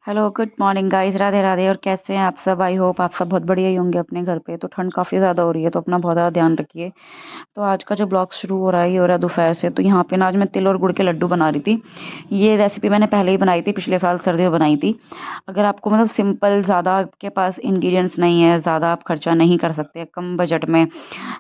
Hello, good morning guys. Radhe Radhe. और कैसे हैं आप सब? आई होप आप सब बहुत बढ़िया ही होंगे अपने घर पे। तो ठंड काफ़ी ज़्यादा हो रही है, तो अपना बहुत ज़्यादा ध्यान रखिए। तो आज का जो ब्लॉग शुरू हो रहा है, ये हो रहा है दोपहर से। तो यहाँ पे ना आज मैं तिल और गुड़ के लड्डू बना रही थी। ये रेसिपी मैंने पहले ही बनाई थी, पिछले साल सर्दियों में बनाई थी। अगर आपको मतलब सिंपल, ज़्यादा आपके पास इंग्रेडिएंट्स नहीं है, ज़्यादा आप खर्चा नहीं कर सकते, कम बजट में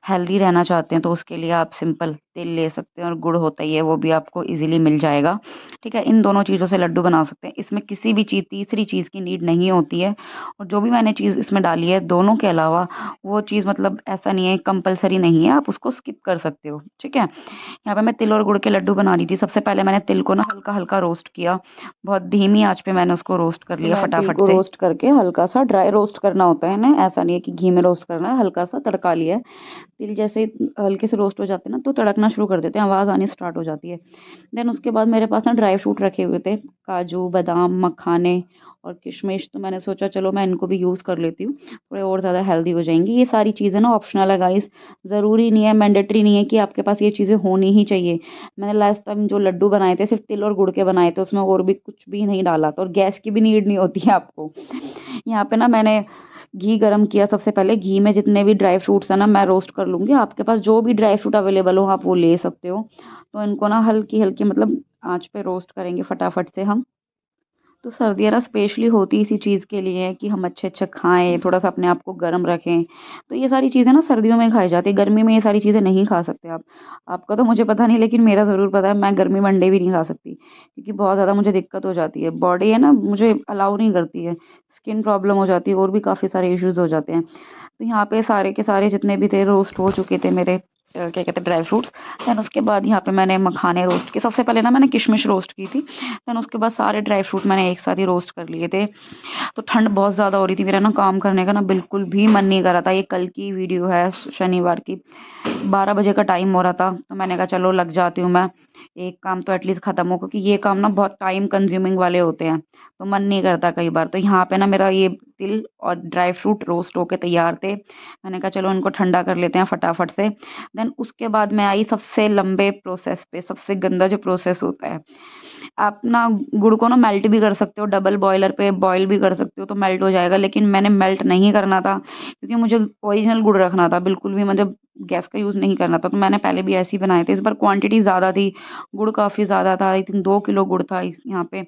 हेल्दी रहना चाहते हैं, तो उसके लिए आप सिंपल तिल ले सकते हैं। और गुड़ होता ही है, वो भी आपको इजीली मिल जाएगा। ठीक है, इन दोनों चीज़ों से लड्डू बना सकते हैं। इसमें किसी भी चीज़, तीसरी चीज़ की नीड नहीं होती है। और जो भी मैंने चीज़ इसमें डाली है, दोनों के अलावा, वो चीज़ मतलब ऐसा नहीं है, कंपल्सरी नहीं है, आप उसको स्किप कर सकते हो। ठीक है, यहाँ पे मैं तिल और गुड़ के लड्डू बना रही थी। सबसे पहले मैंने तिल को ना हल्का हल्का रोस्ट किया। बहुत धीमी आंच पे मैंने उसको रोस्ट कर तो लिया मैं तिल फटाफट को से। रोस्ट करके हल्का सा ड्राई रोस्ट करना होता है ना, ऐसा नहीं है कि घी में रोस्ट करना है, हल्का सा तड़का लिया है। तिल जैसे हल्के से रोस्ट हो जाते हैं ना, तो तड़कना शुरू कर देते हैं, आवाज़ आनी स्टार्ट हो जाती है। देन उसके बाद मेरे पास ना ड्राई फ्रूट रखे हुए थे, काजू बादाम मखाने और किशमिश। तो मैंने सोचा चलो मैं इनको भी यूज़ कर लेती हूँ, थोड़े और ज़्यादा हेल्दी हो जाएंगी। ये सारी चीज़ें ना ऑप्शनल है गाइस, ज़रूरी नहीं है, मैंडेटरी नहीं है कि आपके पास ये चीज़ें होनी ही चाहिए। मैंने लास्ट टाइम जो लड्डू बनाए थे सिर्फ तिल और गुड़ के बनाए थे, उसमें और भी कुछ भी नहीं डाला था, और गैस की भी नीड नहीं होती है आपको। यहाँ पे ना मैंने घी गरम किया। सबसे पहले घी में जितने भी ड्राई फ्रूट्स हैं ना, मैं रोस्ट कर लूँगी। आपके पास जो भी ड्राई फ्रूट अवेलेबल हो आप वो ले सकते हो। तो इनको ना हल्की हल्की मतलब आंच पे रोस्ट करेंगे फटाफट से हम। तो सर्दियाँ ना स्पेशली होती इसी चीज़ के लिए हैं कि हम अच्छे-अच्छे खाएँ, थोड़ा-सा अपने आप को गर्म रखें। तो ये सारी चीज़ें ना सर्दियों में खाई जाती हैं, गर्मी में ये सारी चीज़ें नहीं खा सकते आप। आपका तो मुझे पता नहीं, लेकिन मेरा ज़रूर पता है, मैं गर्मी में अंडे भी नहीं खा सकती, क्योंकि बहुत ज़्यादा मुझे दिक्कत हो जाती है। बॉडी है ना, मुझे अलाउ नहीं करती है, स्किन प्रॉब्लम हो जाती है, और भी काफ़ी सारे इश्यूज़ हो जाते हैं। तो यहाँ पे सारे के सारे जितने भी थे रोस्ट हो चुके थे मेरे, क्या कहते हैं, ड्राई फ्रूट्स। देन उसके बाद यहाँ पे मैंने मखाने रोस्ट किए। सबसे पहले ना मैंने किशमिश रोस्ट की थी। देन उसके बाद सारे ड्राई फ्रूट मैंने एक साथ ही रोस्ट कर लिए थे। तो ठंड बहुत ज़्यादा हो रही थी, मेरा ना काम करने का ना बिल्कुल भी मन नहीं कर रहा था। ये कल की वीडियो है, शनिवार की, 12 बजे का टाइम हो रहा था। तो मैंने कहा चलो लग जाती हूँ मैं, एक काम तो एटलीस्ट खत्म हो, क्योंकि ये काम ना बहुत टाइम कंज्यूमिंग वाले होते हैं, तो मन नहीं करता कई बार। तो यहाँ पे ना मेरा ये तिल और ड्राई फ्रूट रोस्ट होके तैयार थे। मैंने कहा चलो इनको ठंडा कर लेते हैं फटाफट से। देन उसके बाद मैं आई सबसे लंबे प्रोसेस पे, सबसे गंदा जो प्रोसेस होता है। आप ना गुड़ को ना मेल्ट भी कर सकते हो, डबल बॉयलर पे बॉयल भी कर सकते हो, तो मेल्ट हो जाएगा। लेकिन मैंने मेल्ट नहीं करना था, क्योंकि मुझे ओरिजिनल गुड़ रखना था, बिल्कुल भी मतलब गैस का यूज़ नहीं करना था। तो मैंने पहले भी ऐसे ही बनाए थे। इस बार क्वांटिटी ज़्यादा थी, गुड़ काफ़ी ज़्यादा था, आई थिंक 2 किलो गुड़ था इस यहाँ पे।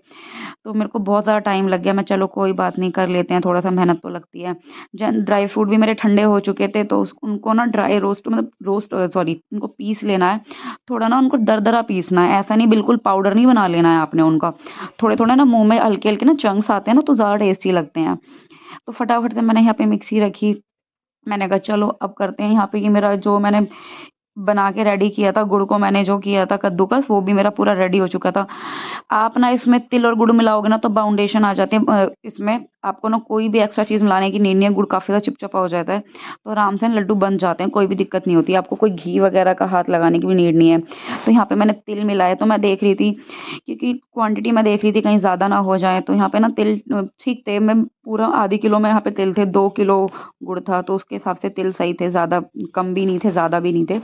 तो मेरे को बहुत ज़्यादा टाइम लग गया। मैं चलो कोई बात नहीं, कर लेते हैं, थोड़ा सा मेहनत तो लगती है। जन ड्राई फ्रूट भी मेरे ठंडे हो चुके थे, तो उनको ना ड्राई रोस्ट मतलब रोस्ट, सॉरी, उनको पीस लेना है। थोड़ा ना उनको दरदरा पीसना है, ऐसा नहीं बिल्कुल पाउडर नहीं बना लेना है आपने उनका। थोड़े थोड़े ना मुंह में हल्के हल्के ना चंक्स आते हैं ना, तो ज़्यादा टेस्टी लगते हैं। तो फटाफट से मैंने यहाँ पे मिक्सी रखी। मैंने कहा चलो अब करते हैं। यहाँ पे ये मेरा जो मैंने बना के रेडी किया था, गुड़ को मैंने जो किया था कद्दूकस, वो भी मेरा पूरा रेडी हो चुका था। आप ना इसमें तिल और गुड़ मिलाओगे ना, तो बाउंडेशन आ जाती है। इसमें आपको ना कोई भी एक्स्ट्रा चीज़ मिलाने की नीड नहीं है, गुड़ काफ़ी ज़्यादा चिपचिपा हो जाता है, तो आराम से लड्डू बन जाते हैं, कोई भी दिक्कत नहीं होती। आपको कोई घी वगैरह का हाथ लगाने की भी नीड नहीं है। तो यहाँ पे मैंने तिल मिलाए, तो मैं देख रही थी, क्योंकि क्वांटिटी मैं देख रही थी कहीं ज़्यादा ना हो जाए। तो यहाँ पे ना तिल ठीक थे, मैं पूरा आधी किलो में यहाँ पे तिल थे, 2 किलो गुड़ था, तो उसके हिसाब से तिल सही थे, ज़्यादा कम भी नहीं थे, ज़्यादा भी नहीं थे।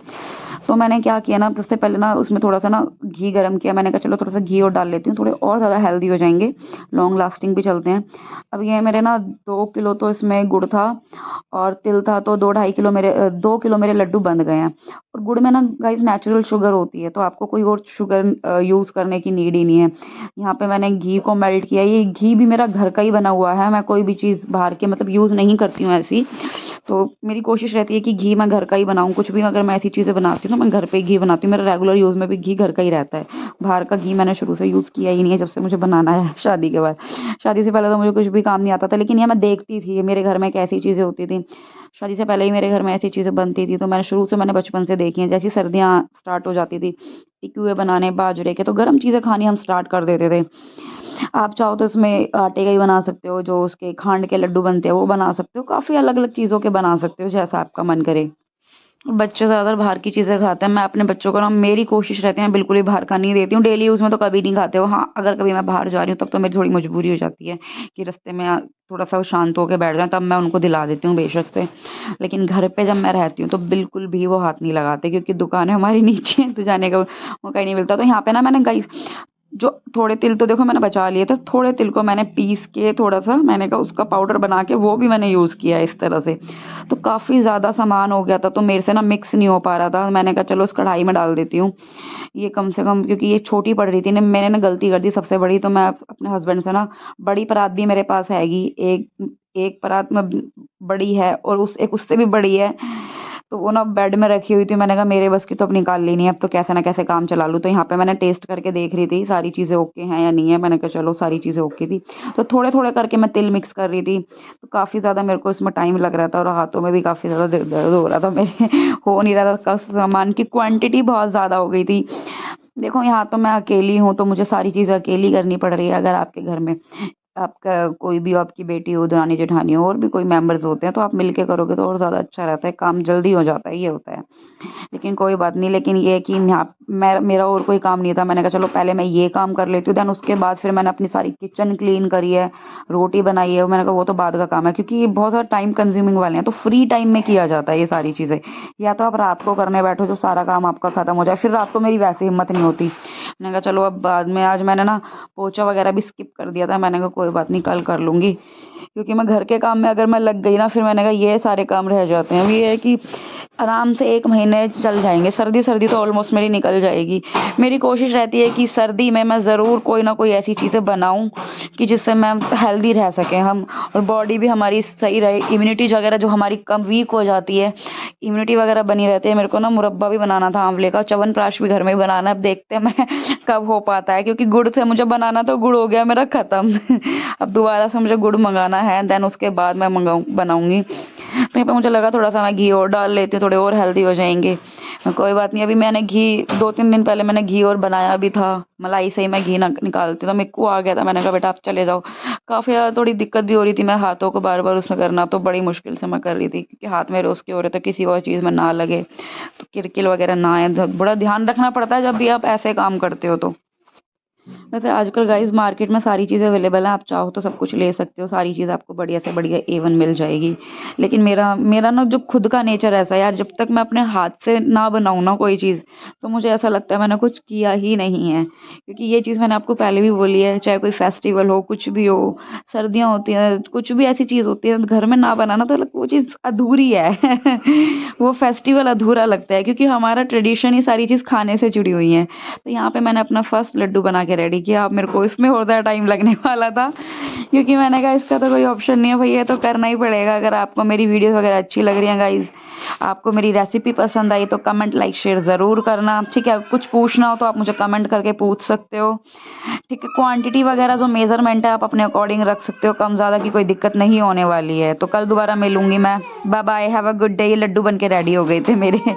तो मैंने क्या किया ना, सबसे पहले ना उसमें थोड़ा-सा ना घी गरम किया। मैंने कहा चलो थोड़ा-सा घी और डाल लेती हूँ, थोड़े और ज़्यादा हेल्दी हो जाएँगे, लॉन्ग लास्टिंग भी चलते हैं। अब ये मेरे ना 2 किलो तो इसमें गुड़ था, और तिल था, तो 2 ढाई किलो मेरे 2 किलो मेरे लड्डू बन गए हैं। और गुड़ में ना गाइस नेचुरल शुगर होती है, तो आपको कोई और शुगर यूज़ करने की नीड ही नहीं है। यहाँ पे मैंने घी को मेल्ट किया। ये घी भी मेरा घर का ही बना हुआ है, मैं कोई भी चीज़ बाहर के मतलब यूज़ नहीं करती हूँ ऐसी। तो मेरी कोशिश रहती है कि घी मैं घर का ही बनाऊँ। कुछ भी अगर मैं ऐसी चीज़ें बनाती हूँ, तो मैं घर पे ही घी बनाती हूँ। मेरा रेगुलर यूज़ में भी घी घर का ही रहता है। बाहर का घी मैंने शुरू से यूज़ किया ही नहीं है, जब से मुझे बनाना है शादी के बाद। शादी से पहले तो मुझे कुछ भी काम नहीं आता था, लेकिन ये मैं देखती थी मेरे घर में कैसी चीज़ें होती थी। शादी से पहले ही मेरे घर में ऐसी चीज़ें बनती थी, तो मैंने शुरू से, मैंने बचपन से देखी हैं। जैसी सर्दियाँ स्टार्ट हो जाती थी, टिक्की बनाने बाजरे के, तो गर्म चीज़ें खानी हम स्टार्ट कर देते थे। आप चाहो तो इसमें आटे का ही बना सकते हो, जो उसके खांड के लड्डू बनते हैं वो बना सकते हो, काफ़ी अलग-अलग चीज़ों के बना सकते हो, जैसा आपका मन करे। बच्चे ज़्यादातर बाहर की चीज़ें खाते हैं। मैं अपने बच्चों को ना, मेरी कोशिश रहती है मैं बिल्कुल ही बाहर का नहीं देती हूँ। डेली यूज़ में तो कभी नहीं खाते हो। हाँ, अगर कभी मैं बाहर जा रही हूँ, तब तो मेरी थोड़ी मजबूरी हो जाती है कि रास्ते में थोड़ा-सा वो शांत होके बैठ जाएँ, तब मैं उनको दिला देती हूँ बेशक से। लेकिन घर पे जब मैं रहती हूँ, तो बिल्कुल भी वो हाथ नहीं लगाते, क्योंकि दुकानें हमारी नीचे हैं, तो जाने का मौका ही नहीं मिलता। तो यहाँ पे ना मैंने गाइस जो थोड़े तिल तो देखो मैंने बचा लिए थे, थोड़े तिल को मैंने पीस के थोड़ा सा मैंने कहा उसका पाउडर बना के वो भी मैंने यूज़ किया इस तरह से। तो काफ़ी ज़्यादा सामान हो गया था, तो मेरे से ना मिक्स नहीं हो पा रहा था। मैंने कहा चलो इस कढ़ाई में डाल देती हूँ ये कम से कम, क्योंकि ये छोटी पड़ रही थी ना, मैंने ना गलती कर दी सबसे बड़ी। तो मैं अपने हस्बैंड से ना, बड़ी परात भी मेरे पास हैगी, एक एक परात में बड़ी है और उस एक उससे भी बड़ी है, तो वो ना बेड में रखी हुई थी। मैंने कहा मेरे बस की तो अब निकाल ली नहीं है, अब तो कैसे ना कैसे काम चला लूँ। तो यहाँ पे मैंने टेस्ट करके देख रही थी सारी चीज़ें ओके हैं या नहीं है। मैंने कहा चलो सारी चीज़ें ओके थी, तो थोड़े थोड़े करके मैं तिल मिक्स कर रही थी। तो काफ़ी ज़्यादा मेरे को इसमें टाइम लग रहा था और हाथों में भी काफ़ी ज़्यादा दर्द हो रहा था मेरे हो नहीं रहा था, सामान की क्वांटिटी बहुत ज़्यादा हो गई थी। देखो यहाँ तो मैं अकेली हूँ, तो मुझे सारी चीज़ें अकेली करनी पड़ रही है। अगर आपके घर में आपका कोई भी हो, आपकी बेटी हो, दरानी जेठानी हो, और भी कोई मेंबर्स होते हैं, तो आप मिलके करोगे तो और ज़्यादा अच्छा रहता है, काम जल्दी हो जाता है, ये होता है। लेकिन कोई बात नहीं, लेकिन ये है कि यहाँ मेरा और कोई काम नहीं था। मैंने कहा चलो पहले मैं ये काम कर लेती हूँ, देन उसके बाद फिर मैंने अपनी सारी किचन क्लीन करी है, रोटी बनाई है। मैंने कहा वो तो बाद का काम है, क्योंकि ये बहुत ज़्यादा टाइम कंज्यूमिंग वाले हैं, तो फ्री टाइम में किया जाता है ये सारी चीज़ें। या तो आप रात को करने बैठो जो सारा काम आपका खत्म हो जाए, फिर रात को मेरी वैसे हिम्मत नहीं होती। मैंने कहा चलो अब बाद में, आज मैंने ना पोछा वगैरह भी स्किप कर दिया था। मैंने कहा कोई बात नहीं, कल कर लूँगी, क्योंकि मैं घर के काम में अगर मैं लग गई ना, फिर मैंने कहा ये सारे काम रह जाते हैं। अब ये है कि आराम से 1 महीने चल जाएँगे, सर्दी तो ऑलमोस्ट मेरी निकल जाएगी। मेरी कोशिश रहती है कि सर्दी में मैं ज़रूर कोई ना कोई ऐसी चीज़ें बनाऊँ कि जिससे मैं हेल्दी रह सकें हम, और बॉडी भी हमारी सही रहे। इम्यूनिटी वगैरह जो हमारी कम वीक हो जाती है, इम्यूनिटी वगैरह बनी रहती है। मेरे को ना मुरब्बा भी बनाना था आंवले का, च्यवनप्राश भी घर में ही बनाना है। अब देखते हैं मैं कब हो पाता है, क्योंकि गुड़ से मुझे बनाना, तो गुड़ हो गया मेरा ख़त्म अब दोबारा से मुझे गुड़ मंगाना है, देन उसके बाद मैं बनाऊँगी। तो यहाँ पे मुझे लगा थोड़ा सा मैं घी और डाल लेती हूँ, थोड़े और हेल्दी हो जाएंगे। कोई बात नहीं, अभी मैंने घी 2-3 दिन पहले मैंने घी और बनाया भी था, मलाई से ही मैं घी निकालती हूँ। तो मेरे को आ गया था, मैंने कहा बेटा आप चले जाओ। काफ़ी ज़्यादा थोड़ी दिक्कत भी हो रही थी, मैं हाथों को बार बार उसमें करना, तो बड़ी मुश्किल से मैं कर रही थी, क्योंकि हाथ मेरे उसके हो रहे थे, किसी और चीज़ में ना लगे, तो किरकिल वगैरह ना आए। तो बड़ा ध्यान रखना पड़ता है जब भी आप ऐसे काम करते हो। तो वैसे आजकल गाइस मार्केट में सारी चीज़ें अवेलेबल हैं, आप चाहो तो सब कुछ ले सकते हो, सारी चीज़ आपको बढ़िया से बढ़िया A1 मिल जाएगी। लेकिन मेरा मेरा ना जो खुद का नेचर ऐसा है यार, जब तक मैं अपने हाथ से ना बनाऊँ ना कोई चीज़, तो मुझे ऐसा लगता है मैंने कुछ किया ही नहीं है। क्योंकि ये चीज़ मैंने आपको पहले भी बोली है, चाहे कोई फेस्टिवल हो, कुछ भी हो, सर्दियाँ होती हैं, कुछ भी ऐसी चीज़ होती है घर में ना बनाना, तो वो चीज़ अधूरी है वो फेस्टिवल अधूरा लगता है, क्योंकि हमारा ट्रेडिशन ही सारी चीज़ खाने से जुड़ी हुई है। तो यहाँ पे मैंने अपना फर्स्ट लड्डू बना के रेडी किया। अब मेरे को इसमें और ज़्यादा टाइम लगने वाला था, क्योंकि मैंने कहा इसका तो कोई ऑप्शन नहीं है भाई, ये तो करना ही पड़ेगा। अगर आपको मेरी वीडियोस वगैरह अच्छी लग रही हैं गाइज, आपको मेरी रेसिपी पसंद आई, तो कमेंट लाइक शेयर ज़रूर करना, ठीक है। कुछ पूछना हो तो आप मुझे कमेंट करके पूछ सकते हो, ठीक है। क्वांटिटी वगैरह जो मेजरमेंट है आप अपने अकॉर्डिंग रख सकते हो, कम ज़्यादा की कोई दिक्कत नहीं होने वाली है। तो कल दोबारा मिलूंगी मैं। Bye bye, have a good day. लड्डू बन के रेडी हो गए थे मेरे।